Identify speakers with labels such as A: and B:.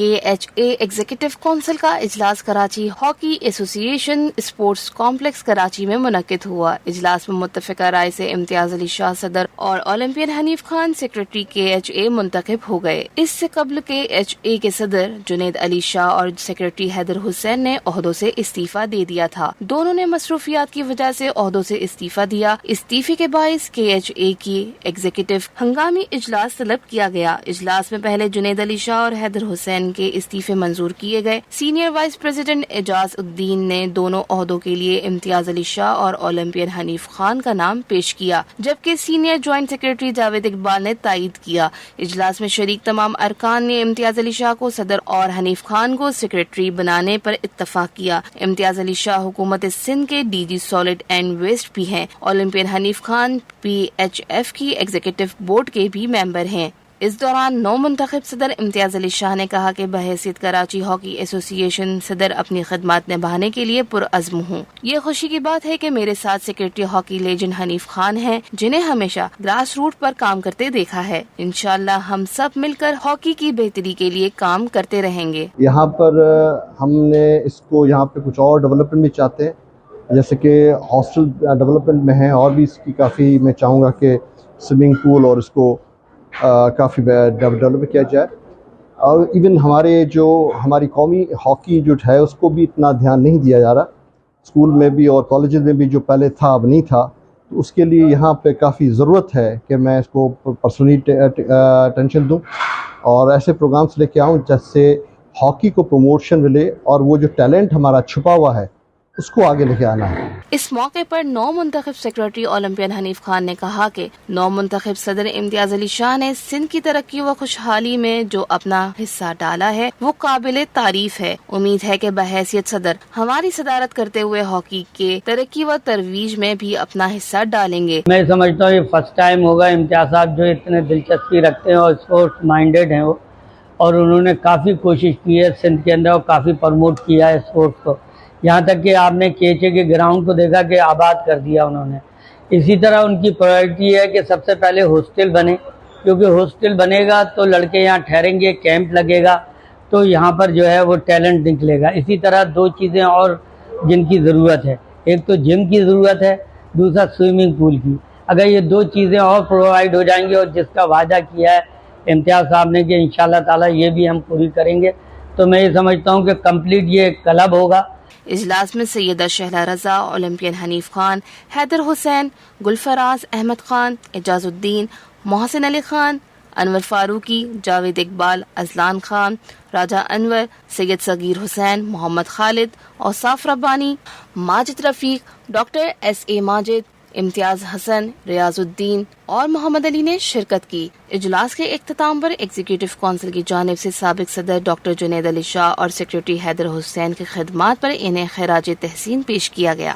A: KHA executive council کا اجلاس Karachi hockey ایسوسی ایشن اسپورٹس کمپلیکس کراچی میں منعقد ہوا۔ اجلاس میں متفقہ رائے سے امتیاز علی شاہ صدر اور Olympian Hanif Khan secretary KHA منتخب ہو گئے۔ اس سے قبل KHA کے صدر جنید علی شاہ اور سیکرٹری حیدر حسین نے عہدوں سے استعفیٰ دے دیا تھا۔ دونوں نے مصروفیات کی وجہ سے عہدوں سے استعفیٰ دیا۔ استعفے کے باعث KHA کی ایگزیکٹو ہنگامی اجلاس طلب کیا گیا۔ اجلاس میں پہلے جنید علی شاہ اور حیدر حسین کے استعفے منظور کیے گئے۔ سینئر وائس پریزیڈنٹ اعجاز الدین نے دونوں عہدوں کے لیے امتیاز علی شاہ اور اولمپئن حنیف خان کا نام پیش کیا، جبکہ senior joint secretary Javed Iqbal نے تائید کیا۔ اجلاس میں شریک تمام ارکان نے امتیاز علی شاہ کو صدر اور حنیف خان کو سیکرٹری بنانے پر اتفاق کیا۔ امتیاز علی شاہ حکومت سندھ کے DG سالڈ اینڈ ویسٹ بھی ہیں۔ اولمپئن حنیف خان PHF کی ایگزیکٹو بورڈ کے بھی ممبر ہیں۔ اس دوران نو منتخب صدر امتیاز علی شاہ نے کہا کہ بحیثیت کراچی ہاکی ایسوسی ایشن صدر اپنی خدمات نبھانے کے لیے پرعزم ہوں۔ یہ خوشی کی بات ہے کہ میرے ساتھ secretary hockey legend Hanif Khan ہیں، جنہیں ہمیشہ گراس روٹ پر کام کرتے دیکھا ہے۔ انشاءاللہ ہم سب مل کر ہاکی کی بہتری کے لیے کام کرتے رہیں گے۔
B: یہاں پر ہم نے اس کو یہاں پہ کچھ اور ڈیولپمنٹ بھی چاہتے ہیں، جیسے کہ ہاسٹل ڈیولپمنٹ میں ہیں، اور بھی اس کی کافی میں چاہوں گا کہ سوئمنگ پول اور اس کو کافی ڈیولپ کیا جائے۔ اور ایون ہماری قومی ہاکی جو ہے اس کو بھی اتنا دھیان نہیں دیا جا رہا، اسکول میں بھی اور کالجز میں بھی جو پہلے تھا اب نہیں تھا، تو اس کے لیے یہاں پہ کافی ضرورت ہے کہ میں اس کو پرسنلی ٹینشن دوں اور ایسے پروگرامس لے کے آؤں جس سے ہاکی کو پروموشن ملے اور وہ جو ٹیلنٹ ہمارا چھپا ہوا ہے اس کو آگے لے کے آنا ہے۔
A: اس موقع پر نو منتخب سیکرٹری اولمپئن حنیف خان نے کہا کہ نو منتخب صدر امتیاز علی شاہ نے سندھ کی ترقی و خوشحالی میں جو اپنا حصہ ڈالا ہے وہ قابل تعریف ہے۔ امید ہے کہ بحیثیت صدر ہماری صدارت کرتے ہوئے ہاکی کے ترقی و ترویج میں بھی اپنا حصہ ڈالیں گے۔
C: میں سمجھتا ہوں یہ فرسٹ ٹائم ہوگا امتیاز صاحب جو اتنے دلچسپی رکھتے ہیں اور اسپورٹس مائنڈیڈ ہیں وہ، اور انہوں نے کافی کوشش کی ہے سندھ کے اندر اور کافی پروموٹ کیا ہے اسپورٹس کو، یہاں تک کہ آپ نے KHA کے گراؤنڈ کو دیکھا کہ آباد کر دیا انہوں نے۔ اسی طرح ان کی پرائرٹی ہے کہ سب سے پہلے ہاسٹل بنے، کیونکہ ہاسٹل بنے گا تو لڑکے یہاں ٹھہریں گے، کیمپ لگے گا تو یہاں پر جو ہے وہ ٹیلنٹ نکلے گا۔ اسی طرح دو چیزیں اور جن کی ضرورت ہے، ایک تو جم کی ضرورت ہے، دوسرا سوئمنگ پول کی۔ اگر یہ دو چیزیں اور پرووائڈ ہو جائیں گے اور جس کا وعدہ کیا ہے امتیاز صاحب نے کہ انشاءاللہ تعالیٰ یہ بھی ہم پوری کریں گے، تو میں یہ سمجھتا ہوں کہ کمپلیٹ یہ کلب ہوگا۔
A: اجلاس میں سیدہ شہلا رضا، اولمپئن حنیف خان، حیدر حسین، گلفراز احمد خان، اعجاز الدین، محسن علی خان، انور فاروقی، جاوید اقبال، ازلان خان، راجہ انور، سید صغیر حسین، محمد خالد، اوصاف ربانی، ماجد رفیق، ڈاکٹر SA ماجد، امتیاز حسن، ریاض الدین اور محمد علی نے شرکت کی۔ اجلاس کے اختتام پر ایگزیکٹو کونسل کی جانب سے سابق صدر ڈاکٹر جنید علی شاہ اور سیکرٹری حیدر حسین کی خدمات پر انہیں خراج تحسین پیش کیا گیا۔